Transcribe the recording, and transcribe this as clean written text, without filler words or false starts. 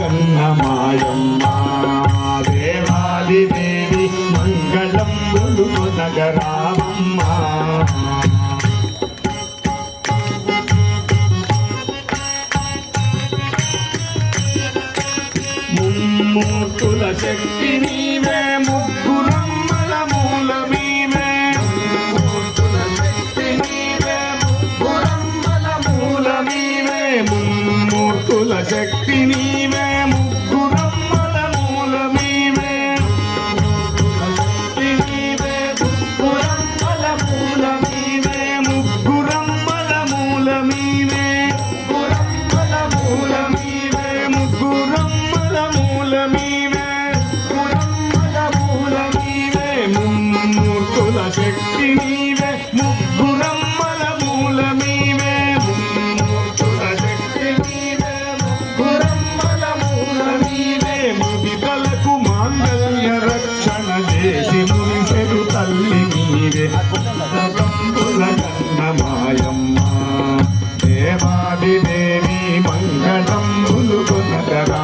కన్నమాయమ్మ దేవాది దేవి మంగళం నగరామమ్మ ముమ్మూర్తుల శక్తి నీవే ముగ్గురమ్మల మూలమీవే ముమ్మూర్తుల శక్తి నీవే ముగ్గురమ్మల మూలమీవే ముమ్మూర్తుల శక్తి నీవే ముగ్గురమ్మల మూలమీవే ముగ్గురమ్మల మూలమీవే ముగ్గురమ్మల మూలమీవే ముగ్గురమ్మల మూలమీవే ముగ్గురమ్మల మూలమీవే ముగ్గురమ్మల మూలమీవే ముమ్మూర్తుల శక్తి నీవే ముగ్గురమ్మల మూలమీవే ముమ్మూర్తుల శక్తి నీవే ముగ్గురమ్మల మూలమీవే ముదితలకు మాంగళ్య రక్షణ చేసి మురిసెడు తల్లి నీవే బంధుల కన్నమాయమ్మ దేవాది దేవి మంగళం నగరా